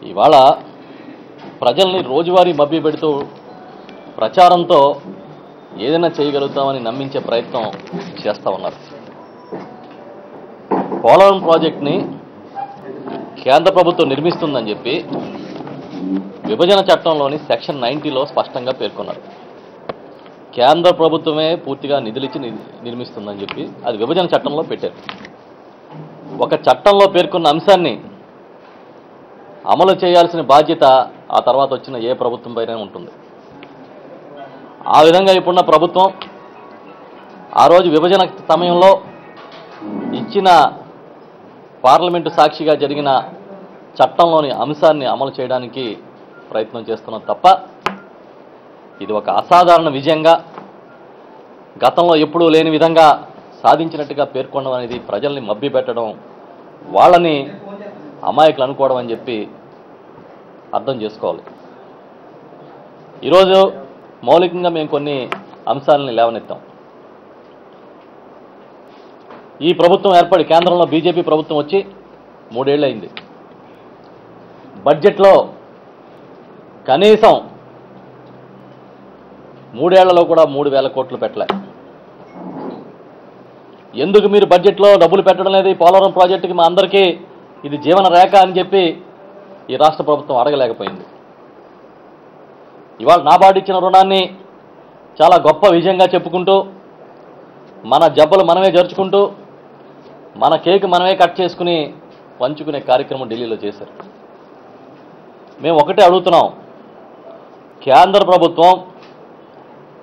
ఇవాళ ప్రజల్ని రోజువారీ మభ్యపెడుతూ ప్రచారంతో ఏదైనా చేయగలుగుతామని నమ్మించే ప్రయత్నం చేస్తూ ఉన్నారు. పోలవరం ప్రాజెక్ట్ని కేంద్ర ప్రభుత్వం నిర్మిస్తుందని చెప్పి విభజన చట్టంలోని సెక్షన్ 90లో స్పష్టంగా పేర్కొన్నారు. కేంద్ర ప్రభుత్వమే పూర్తిగా నిధులిచ్చి నిర్మిస్తుందని చెప్పి అది విభజన చట్టంలో పెట్టారు. ఒక చట్టంలో పేర్కొన్న అంశాన్ని అమలు చేయాల్సిన బాధ్యత ఆ తర్వాత వచ్చిన ఏ ప్రభుత్వం పైన ఉంటుంది. ఆ విధంగా ఇప్పుడున్న ప్రభుత్వం ఆ రోజు విభజన సమయంలో ఇచ్చిన పార్లమెంటు సాక్షిగా జరిగిన చట్టంలోని అంశాన్ని అమలు చేయడానికి ప్రయత్నం చేస్తున్నది తప్ప ఇది ఒక అసాధారణ విజయంగా గతంలో ఎప్పుడూ లేని విధంగా సాధించినట్టుగా పేర్కొనడం అనేది ప్రజల్ని మభ్యపెట్టడం, వాళ్ళని అమాయకులు అనుకోవడం అని చెప్పి అర్థం చేసుకోవాలి. ఈరోజు మౌలికంగా మేము కొన్ని అంశాలని లేవనెత్తాం. ఈ ప్రభుత్వం ఏర్పడి కేంద్రంలో బీజేపీ ప్రభుత్వం వచ్చి 3 ఏళ్ళు అయింది. బడ్జెట్లో కనీసం 3 ఏళ్లలో కూడా 3,000 కోట్లు పెట్టలే. ఎందుకు మీరు బడ్జెట్లో డబ్బులు పెట్టడం లేదు? ఈ పోలవరం ప్రాజెక్టుకి మా అందరికీ ఇది జీవన రేఖ అని చెప్పి ఈ రాష్ట్ర ప్రభుత్వం అడగలేకపోయింది. ఇవాళ నాబార్డు ఇచ్చిన రుణాన్ని చాలా గొప్ప విజయంగా చెప్పుకుంటూ మన జబ్బలు మనమే జరుచుకుంటూ మన కేక్ మనమే కట్ చేసుకుని పంచుకునే కార్యక్రమం ఢిల్లీలో చేశారు. మేము ఒకటే అడుగుతున్నాం, కేంద్ర ప్రభుత్వం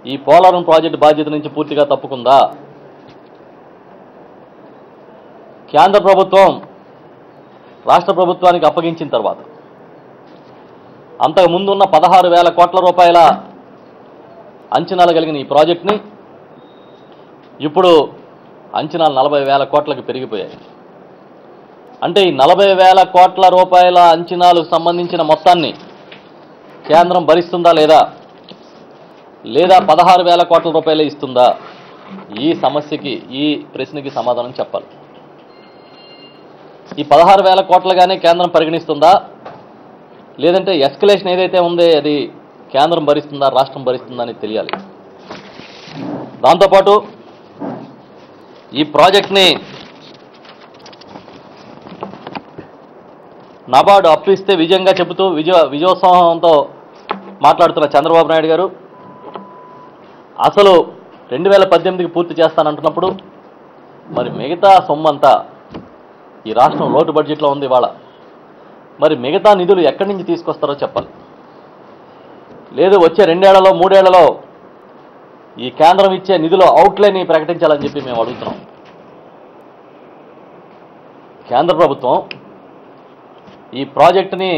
ఈ పోలవరం ప్రాజెక్టు బాధ్యత నుంచి పూర్తిగా తప్పుకుందా? కేంద్ర ప్రభుత్వం రాష్ట్ర ప్రభుత్వానికి అప్పగించిన తర్వాత అంతకు ముందున్న 16,000 కోట్ల రూపాయల అంచనాలు కలిగిన ఈ ప్రాజెక్టుని ఇప్పుడు అంచనాలు 40,000 కోట్లకు పెరిగిపోయాయి. అంటే ఈ 40,000 కోట్ల రూపాయల అంచనాలకు సంబంధించిన మొత్తాన్ని కేంద్రం భరిస్తుందా లేదా 16,000 కోట్ల రూపాయలే ఇస్తుందా? ఈ సమస్యకి, ఈ ప్రశ్నకి సమాధానం చెప్పాలి. ఈ 16,000 కోట్లుగానే కేంద్రం పరిగణిస్తుందా, లేదంటే ఎస్కలేషన్ ఏదైతే ఉందో అది కేంద్రం భరిస్తుందా, రాష్ట్రం భరిస్తుందా అని తెలియాలి. దాంతోపాటు ఈ ప్రాజెక్ట్ని నాబార్డు అప్పిస్తే విజయంగా చెబుతూ విజయోత్సవంతో మాట్లాడుతున్న చంద్రబాబు నాయుడు గారు అసలు 2018కి పూర్తి చేస్తానంటున్నప్పుడు మరి మిగతా సొమ్మంతా ఈ రాష్ట్రం లోటు బడ్జెట్లో ఉంది ఇవాళ. మరి మిగతా నిధులు ఎక్కడి నుంచి తీసుకొస్తారో చెప్పాలి. లేదు వచ్చే 2 ఏళ్లలో 3 ఏళ్లలో ఈ కేంద్రం ఇచ్చే నిధులు అవుట్లైని ప్రకటించాలని చెప్పి మేము అడుగుతున్నాం. కేంద్ర ప్రభుత్వం ఈ ప్రాజెక్టుని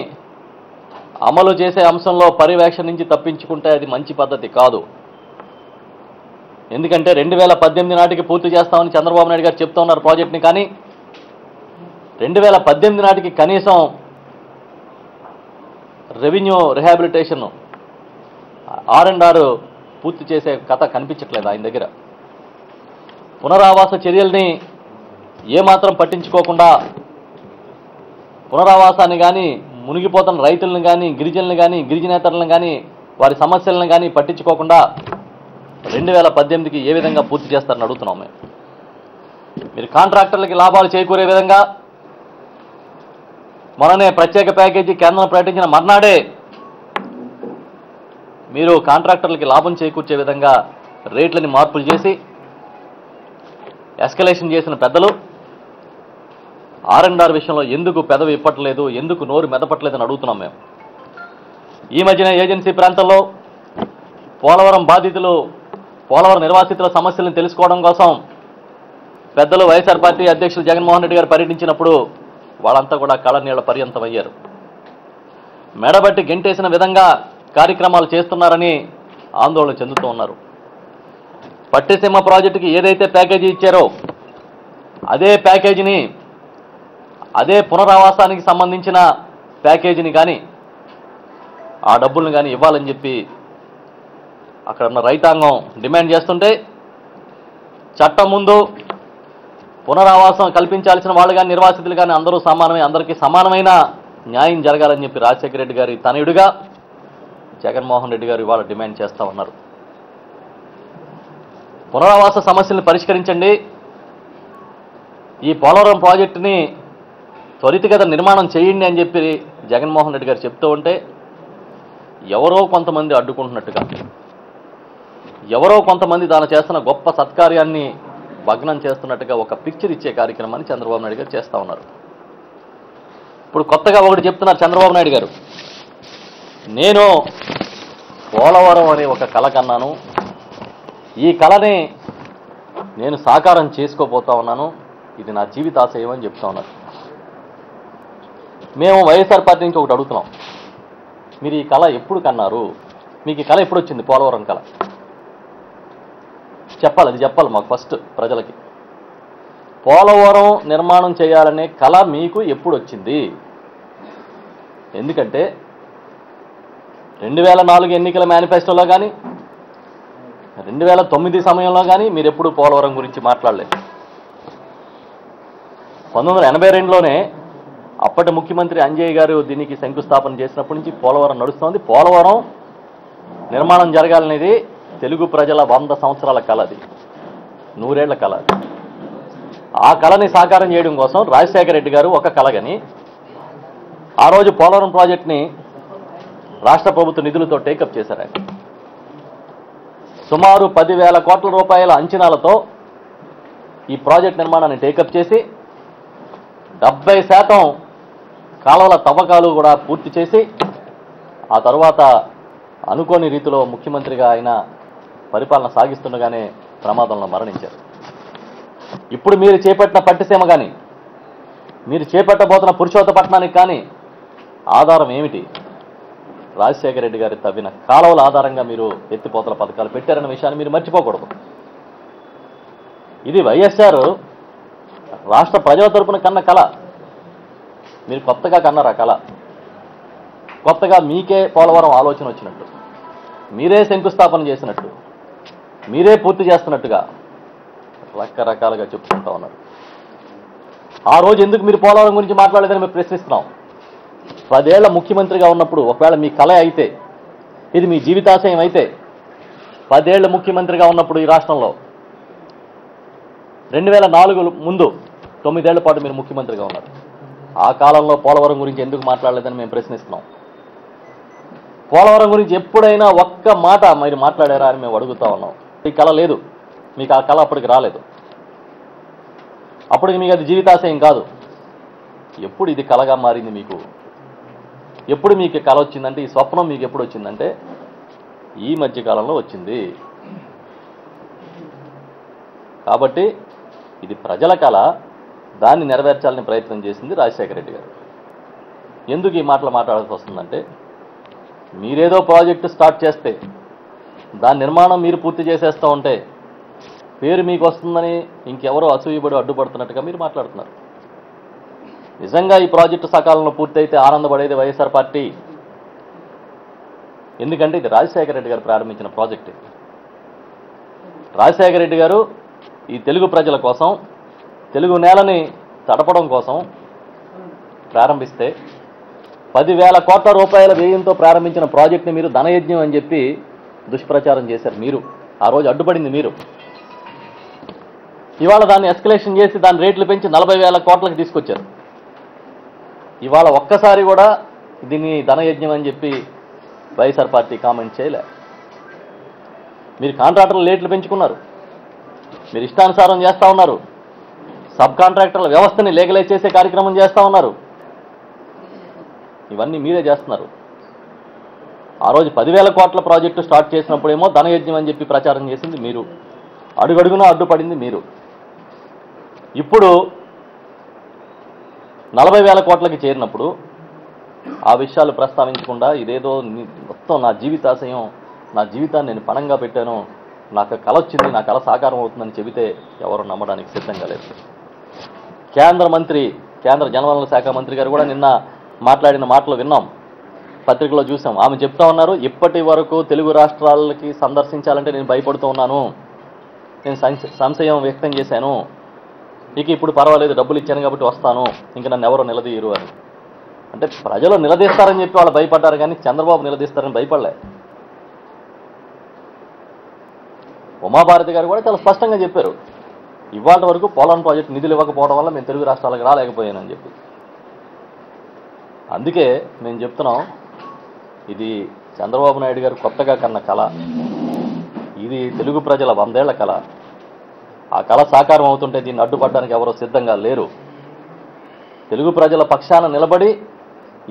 అమలు చేసే అంశంలో పర్యవేక్షణ నుంచి తప్పించుకుంటే అది మంచి పద్ధతి కాదు. ఎందుకంటే 2018 నాటికి పూర్తి చేస్తామని చంద్రబాబు నాయుడు గారు చెప్తూ ఉన్నారు ప్రాజెక్ట్ని. కానీ 2018 నాటికి కనీసం రెవెన్యూ రిహాబిలిటేషన్ R&R పూర్తి చేసే కథ కనిపించట్లేదు ఆయన దగ్గర. పునరావాస చర్యల్ని ఏమాత్రం పట్టించుకోకుండా పునరావాసాన్ని కానీ, మునిగిపోతున్న రైతులను కానీ, గిరిజనులను కానీ, గిరిజనేతరులను కానీ, వారి సమస్యలను కానీ పట్టించుకోకుండా 2018కి ఏ విధంగా పూర్తి చేస్తారని అడుగుతున్నాం మేము. మీరు కాంట్రాక్టర్లకి లాభాలు చేకూరే విధంగా మననే ప్రత్యేక ప్యాకేజీ కేంద్రం ప్రకటించిన మర్నాడే మీరు కాంట్రాక్టర్లకి లాభం చేకూర్చే విధంగా రేట్లని మార్పులు చేసి ఎస్కలేషన్ చేసిన పెద్దలు R&R విషయంలో ఎందుకు పెదవి ఇప్పట్లేదు, ఎందుకు నోరు మెదపట్లేదని అడుగుతున్నాం మేము. ఈ మధ్యన ఏజెన్సీ ప్రాంతంలో పోలవరం బాధితులు, పోలవరం నిర్వాసితుల సమస్యలను తెలుసుకోవడం కోసం పెద్దలు వైఎస్ఆర్ పార్టీ అధ్యక్షులు జగన్మోహన్ రెడ్డి గారు పర్యటించినప్పుడు వాళ్ళంతా కూడా కళ్ళనీళ్ల పర్యంతం అయ్యారు. మెడబట్టి గెంటేసిన విధంగా కార్యక్రమాలు చేస్తున్నారని ఆందోళన చెందుతూ ఉన్నారు. పట్టిసీమ ప్రాజెక్టుకి ఏదైతే ప్యాకేజీ ఇచ్చారో అదే ప్యాకేజీని, అదే పునరావాసానికి సంబంధించిన ప్యాకేజీని కానీ ఆ డబ్బులను కానీ ఇవ్వాలని చెప్పి అక్కడ ఉన్న రైతాంగం డిమాండ్ చేస్తుంటే చట్టం ముందు పునరావాసం కల్పించాల్సిన వాళ్ళు కానీ, నిర్వాసితులు కానీ అందరూ సమానమే, అందరికీ సమానమైన న్యాయం జరగాలని చెప్పి రాజశేఖర రెడ్డి గారి తనయుడిగా జగన్మోహన్ రెడ్డి గారు ఇవాళ డిమాండ్ చేస్తూ ఉన్నారు. పునరావాస సమస్యలను పరిష్కరించండి, ఈ పోలవరం ప్రాజెక్టుని త్వరితగత నిర్మాణం చేయండి అని చెప్పి జగన్మోహన్ రెడ్డి గారు చెప్తూ ఉంటే ఎవరో కొంతమంది అడ్డుకుంటున్నట్టుగా, ఎవరో కొంతమంది దాని చేస్తున్న గొప్ప సత్కార్యాన్ని భగ్నం చేస్తున్నట్టుగా ఒక పిక్చర్ ఇచ్చే కార్యక్రమాన్ని చంద్రబాబు నాయుడు గారు చేస్తూ ఉన్నారు. ఇప్పుడు కొత్తగా ఒకటి చెప్తున్నారు చంద్రబాబు నాయుడు గారు, నేను పోలవరం అనే ఒక కళ కన్నాను, ఈ కళని నేను సాకారం చేసుకోబోతా ఉన్నాను, ఇది నా జీవితాశయం అని చెప్తా ఉన్నారు. మేము వైఎస్ఆర్ పార్టీ నుంచి ఒకటి అడుగుతున్నాం, మీరు ఈ కళ ఎప్పుడు కన్నారు? మీకు ఈ కళ ఎప్పుడు వచ్చింది? పోలవరం కళ చెప్పాలి, అది చెప్పాలి మాకు ఫస్ట్ ప్రజలకి. పోలవరం నిర్మాణం చేయాలనే కళ మీకు ఎప్పుడు వచ్చింది? ఎందుకంటే 2004 ఎన్నికల మేనిఫెస్టోలో కానీ 2009 సమయంలో కానీ మీరు ఎప్పుడు పోలవరం గురించి మాట్లాడలేదు. 1982లోనే అప్పటి ముఖ్యమంత్రి అంజయ్య గారు దీనికి శంకుస్థాపన చేసినప్పటి నుంచి పోలవరం నడుస్తోంది. పోలవరం నిర్మాణం జరగాలనేది తెలుగు ప్రజల 100 సంవత్సరాల కళ, అది 100 ఏళ్ల కళ. ఆ కళని సాకారం చేయడం కోసం రాజశేఖర రెడ్డి గారు ఒక కళగని ఆ రోజు పోలవరం ప్రాజెక్ట్ని రాష్ట్ర ప్రభుత్వ నిధులతో టేకప్ చేశారు. ఆయన సుమారు 10,000 కోట్ల రూపాయల అంచనాలతో ఈ ప్రాజెక్ట్ నిర్మాణాన్ని టేకప్ చేసి 70% కాలువల తవ్వకాలు కూడా పూర్తి చేసి ఆ తర్వాత అనుకోని రీతిలో ముఖ్యమంత్రిగా ఆయన పరిపాలన సాగిస్తుండగానే ప్రమాదంలో మరణించారు. ఇప్పుడు మీరు చేపట్టిన పట్టిసీమ కానీ, మీరు చేపట్టబోతున్న పురుషోత్తపట్నానికి కానీ ఆధారం ఏమిటి? రాజశేఖర రెడ్డి గారి తవ్విన కాలువల ఆధారంగా మీరు ఎత్తిపోతల పథకాలు పెట్టారన్న విషయాన్ని మీరు మర్చిపోకూడదు. ఇది వైఎస్ఆర్ రాష్ట్ర ప్రజల తరపున కన్న కళ, మీరు కొత్తగా కన్నారా కళ? కొత్తగా మీకే పోలవరం ఆలోచన వచ్చినట్టు, మీరే శంకుస్థాపన చేసినట్టు, మీరే పూర్తి చేస్తున్నట్టుగా రకరకాలుగా చెప్పుకుంటా ఉన్నారు. ఆ రోజు ఎందుకు మీరు పోలవరం గురించి మాట్లాడలేదని మేము ప్రశ్నిస్తున్నాం. 10 ఏళ్ల ముఖ్యమంత్రిగా ఉన్నప్పుడు ఒకవేళ మీ కళ అయితే, ఇది మీ జీవితాశయం అయితే, 10 ఏళ్ల ముఖ్యమంత్రిగా ఉన్నప్పుడు ఈ రాష్ట్రంలో 2004 ముందు 9 ఏళ్ల పాటు మీరు ముఖ్యమంత్రిగా ఉన్నారు. ఆ కాలంలో పోలవరం గురించి ఎందుకు మాట్లాడలేదని మేము ప్రశ్నిస్తున్నాం. పోలవరం గురించి ఎప్పుడైనా ఒక్క మాట మీరు మాట్లాడారా అని మేము అడుగుతా ఉన్నాం. ఈ కళ లేదు, మీకు ఆ కళ అప్పటికి రాలేదు, అప్పటికి మీకు అది జీవితాశయం కాదు. ఎప్పుడు ఇది కళగా మారింది మీకు? ఎప్పుడు మీకు కళ వచ్చిందంటే, ఈ స్వప్నం మీకు ఎప్పుడు వచ్చిందంటే ఈ మధ్యకాలంలో వచ్చింది. కాబట్టి ఇది ప్రజల కళ, దాన్ని నెరవేర్చాలని ప్రయత్నం చేసింది రాజశేఖర రెడ్డి గారు. ఎందుకు ఈ మాటలు మాట్లాడాల్సి వస్తుందంటే, మీరేదో ప్రాజెక్టు స్టార్ట్ చేస్తే దాని నిర్మాణం మీరు పూర్తి చేసేస్తూ ఉంటే పేరు మీకు వస్తుందని ఇంకెవరో అసూయబడి అడ్డుపడుతున్నట్టుగా మీరు మాట్లాడుతున్నారు. నిజంగా ఈ ప్రాజెక్టు సకాలంలో పూర్తయితే ఆనందపడేది వైఎస్ఆర్ పార్టీ. ఎందుకంటే ఇది రాజశేఖర రెడ్డి గారు ప్రారంభించిన ప్రాజెక్ట్. రాజశేఖర రెడ్డి గారు ఈ తెలుగు ప్రజల కోసం, తెలుగు నేలని తడపడం కోసం ప్రారంభిస్తే 10,000 కోట్ల రూపాయల వ్యయంతో ప్రారంభించిన ప్రాజెక్ట్ని మీరు ధనయజ్ఞం అని చెప్పి దుష్ప్రచారం చేశారు. మీరు ఆ రోజు అడ్డుపడింది మీరు. ఇవాళ దాన్ని ఎస్కలేషన్ చేసి దాని రేట్లు పెంచి 40,000 కోట్లకు తీసుకొచ్చారు. ఇవాళ ఒక్కసారి కూడా దీన్ని ధనయజ్ఞం అని చెప్పి వైఎస్ఆర్ పార్టీ కామెంట్ చేయలే. మీరు కాంట్రాక్టర్ల రేట్లు పెంచుకున్నారు, మీరు ఇష్టానుసారం చేస్తూ ఉన్నారు, సబ్ కాంట్రాక్టర్ల వ్యవస్థని లీగలైజ్ చేసే కార్యక్రమం చేస్తూ ఉన్నారు. ఇవన్నీ మీరే చేస్తున్నారు. ఆ రోజు 10,000 కోట్ల ప్రాజెక్టు స్టార్ట్ చేసినప్పుడేమో ధనయజ్ఞం అని చెప్పి ప్రచారం చేసింది మీరు, అడుగడుగునా అడ్డుపడింది మీరు. ఇప్పుడు 40,000 కోట్లకి చేరినప్పుడు ఆ విషయాలు ప్రస్తావించకుండా ఇదేదో మొత్తం నా జీవితాశయం, నా జీవితాన్ని నేను పణంగా పెట్టాను, నాకు కళ వచ్చింది, నా కళ సాకారం అవుతుందని చెబితే ఎవరు నమ్మడానికి సిద్ధంగా లేదు. కేంద్ర జలవనరుల శాఖ మంత్రి గారు కూడా నిన్న మాట్లాడిన మాటలు విన్నాం, పత్రికలో చూసాం. ఆమె చెప్తా ఉన్నారు, ఇప్పటి వరకు తెలుగు రాష్ట్రాలకి సందర్శించాలంటే నేను భయపడుతూ ఉన్నాను, నేను సంశయం వ్యక్తం చేశాను, ఇక ఇప్పుడు పర్వాలేదు డబ్బులు ఇచ్చాను కాబట్టి వస్తాను, ఇంక నన్ను ఎవరో నిలదీయరు అని. అంటే ప్రజలు నిలదీస్తారని చెప్పి వాళ్ళు భయపడ్డారు, కానీ చంద్రబాబు నిలదీస్తారని భయపడలే. ఉమాభారతి గారు కూడా చాలా స్పష్టంగా చెప్పారు, ఇవాళ వరకు పోలవరం ప్రాజెక్టు నిధులు ఇవ్వకపోవడం వల్ల మేము తెలుగు రాష్ట్రాలకు రాలేకపోయానని చెప్పి. అందుకే మేము చెప్తున్నాం, ఇది చంద్రబాబు నాయుడు గారు కొత్తగా కన్న కళ, ఇది తెలుగు ప్రజల 100 ఏళ్ల కళ. ఆ కళ సాకారం అవుతుంటే దీన్ని అడ్డుపడడానికి ఎవరో సిద్ధంగా లేరు. తెలుగు ప్రజల పక్షాన నిలబడి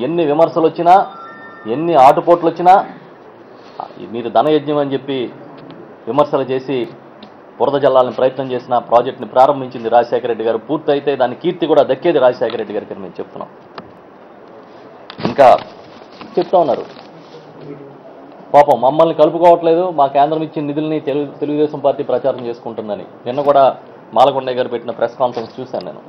ఎన్ని విమర్శలు వచ్చినా, ఎన్ని ఆటుపోట్లు వచ్చినా, మీరు ధనయజ్ఞం అని చెప్పి విమర్శలు చేసి బురద జల్లాలని ప్రయత్నం చేసిన ప్రాజెక్టుని ప్రారంభించింది రాజశేఖర రెడ్డి గారు. పూర్తయితే దాని కీర్తి కూడా దక్కేది రాజశేఖర రెడ్డి గారికి అని మేము చెప్తున్నాం. ఇంకా చెప్తా ఉన్నారు, పాపం మమ్మల్ని కలుపుకోవట్లేదు, మా కేంద్రం ఇచ్చిన నిధుల్ని తెలుగుదేశం పార్టీ ప్రచారం చేసుకుంటుందని. నిన్న కూడా మాలకొండయ్య గారు పెట్టిన ప్రెస్ కాన్ఫరెన్స్ చూశాను నేను.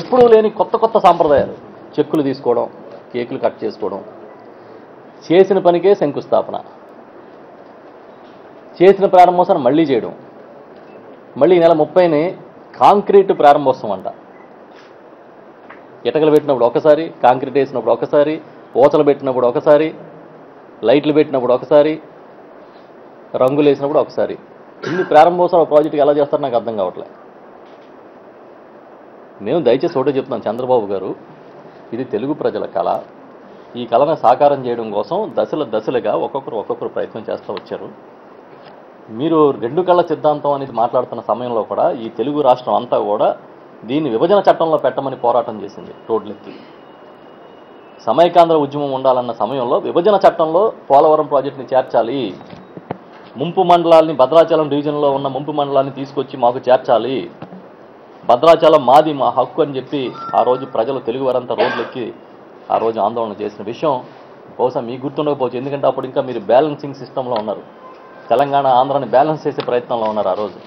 ఎప్పుడూ లేని కొత్త కొత్త సాంప్రదాయాలు, చెక్కులు తీసుకోవడం, కేకులు కట్ చేసుకోవడం, చేసిన పనికే శంకుస్థాపన, చేసిన ప్రారంభోత్సవం మళ్ళీ చేయడం, మళ్ళీ ఈ నెల 30ని కాంక్రీట్ ప్రారంభోత్సవం అంట. ఇటకలు పెట్టినప్పుడు ఒకసారి, కాంక్రీట్ వేసినప్పుడు ఒకసారి, ఓచలు పెట్టినప్పుడు ఒకసారి, లైట్లు పెట్టినప్పుడు ఒకసారి, రంగులు వేసినప్పుడు ఒకసారి. ఇన్ని ప్రారంభోత్సవ ప్రాజెక్టుకి ఎలా చేస్తారో నాకు అర్థం కావట్లే. మేము దయచేసి ఒకటే చెప్తున్నాం, చంద్రబాబు గారు, ఇది తెలుగు ప్రజల కళ. ఈ కళను సాకారం చేయడం కోసం దశలుగా ఒక్కొక్కరు ప్రయత్నం చేస్తూ వచ్చారు. మీరు 2 కళ్ళ సిద్ధాంతం అనేది మాట్లాడుతున్న సమయంలో కూడా ఈ తెలుగు రాష్ట్రం అంతా కూడా దీన్ని విభజన చట్టంలో పెట్టమని పోరాటం చేసింది రోడ్లెత్తి. సమైకాంధ్ర ఉద్యమం ఉండాలన్న సమయంలో విభజన చట్టంలో పోలవరం ప్రాజెక్టుని చేర్చాలి, ముంపు మండలాల్ని, భద్రాచలం డివిజన్లో ఉన్న ముంపు మండలాన్ని తీసుకొచ్చి మాకు చేర్చాలి, భద్రాచలం మాది, మా హక్కు అని చెప్పి ఆ రోజు ప్రజలు తెలుగు వారంతా రోడ్లెక్కి ఆ రోజు ఆందోళన చేసిన విషయం బహుశా మీకు గుర్తుండకపోవచ్చు. ఎందుకంటే అప్పుడు ఇంకా మీరు బ్యాలెన్సింగ్ సిస్టంలో ఉన్నారు, తెలంగాణ ఆంధ్రాని బ్యాలెన్స్ చేసే ప్రయత్నంలో ఉన్నారు ఆ రోజు.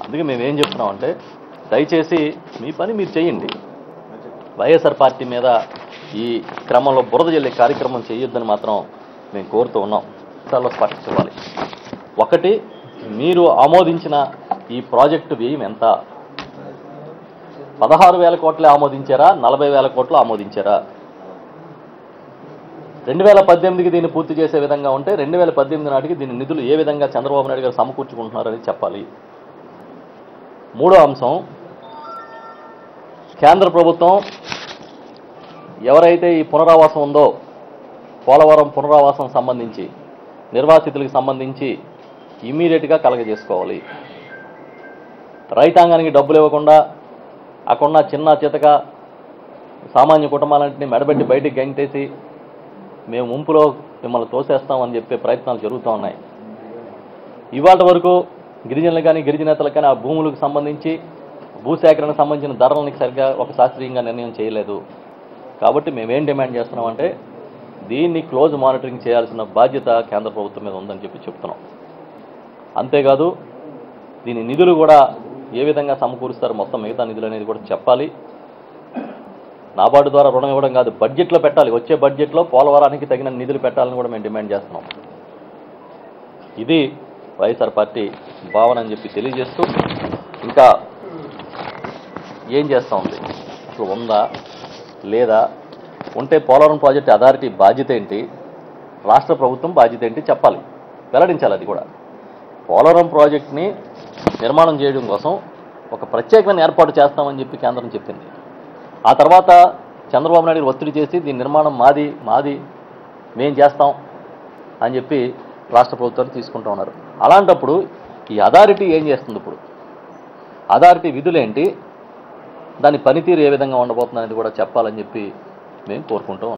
అందుకే మేమేం చెప్తున్నామంటే, దయచేసి మీ పని మీరు చేయండి. వైఎస్ఆర్ పార్టీ మీద ఈ క్రమంలో బురద జల్లే కార్యక్రమం చేయొద్దని మాత్రం మేము కోరుతూ ఉన్నాం. చాలా స్పష్టించాలి. ఒకటి, మీరు ఆమోదించిన ఈ ప్రాజెక్టు వ్యయం ఎంత? 16,000 కోట్లే ఆమోదించారా, 40,000 కోట్లు ఆమోదించారా? 2018కి దీన్ని పూర్తి చేసే విధంగా ఉంటే 2018 నాటికి దీని నిధులు ఏ విధంగా చంద్రబాబు నాయుడు గారు సమకూర్చుకుంటున్నారని చెప్పాలి. మూడో అంశం, కేంద్ర ప్రభుత్వం ఎవరైతే ఈ పునరావాసం ఉందో, పోలవరం పునరావాసం సంబంధించి నిర్వాసితులకు సంబంధించి ఇమ్మీడియట్గా కలగజేసుకోవాలి. రైతాంగానికి డబ్బులు ఇవ్వకుండా అక్కడున్న చిన్న చితక సామాన్య కుటుంబాలన్నింటినీ మెడబెట్టి బయటికి గంటేసి మేము ముంపులో మిమ్మల్ని తోసేస్తామని చెప్పే ప్రయత్నాలు జరుగుతూ ఉన్నాయి. ఇవాళ వరకు గిరిజనులకు కానీ గిరిజనేతలకు కానీ ఆ భూములకు సంబంధించి భూసేకరణకు సంబంధించిన ధరలని సరిగ్గా ఒక శాస్త్రీయంగా నిర్ణయం చేయలేదు. కాబట్టి మేమేం డిమాండ్ చేస్తున్నామంటే, దీన్ని క్లోజ్ మానిటరింగ్ చేయాల్సిన బాధ్యత కేంద్ర ప్రభుత్వం మీద ఉందని చెప్పి చెప్తున్నాం. అంతేకాదు దీని నిధులు కూడా ఏ విధంగా సమకూరుస్తారు, మొత్తం మిగతా నిధులు అనేది కూడా చెప్పాలి. నాబార్డు ద్వారా రుణం ఇవ్వడం కాదు, బడ్జెట్లో పెట్టాలి. వచ్చే బడ్జెట్లో పోలవరానికి తగిన నిధులు పెట్టాలని కూడా మేము డిమాండ్ చేస్తున్నాం. ఇది వైఎస్ఆర్ పార్టీ భావన అని చెప్పి తెలియజేస్తూ, ఇంకా ఏం చేస్తూ ఉంది, అసలు ఉందా లేదా, ఉంటే పోలవరం ప్రాజెక్టు అథారిటీ బాధ్యత ఏంటి, రాష్ట్ర ప్రభుత్వం బాధ్యత ఏంటి చెప్పాలి, వెల్లడించాలి. అది కూడా పోలవరం ప్రాజెక్టుని నిర్మాణం చేయడం కోసం ఒక ప్రత్యేకమైన ఏర్పాటు చేస్తామని చెప్పి కేంద్రం చెప్పింది. ఆ తర్వాత చంద్రబాబు నాయుడు ఒత్తిడి చేసి దీని నిర్మాణం మాది మేం చేస్తాం అని చెప్పి రాష్ట్ర ప్రభుత్వాన్ని తీసుకుంటూ ఉన్నారు. అలాంటప్పుడు ఈ అథారిటీ ఏం చేస్తుంది? ఇప్పుడు అథారిటీ విధులేంటి, దాని పనితీరు ఏ విధంగా ఉండబోతుంది అనేది కూడా చెప్పాలని చెప్పి మేము కోరుకుంటూ ఉన్నాం.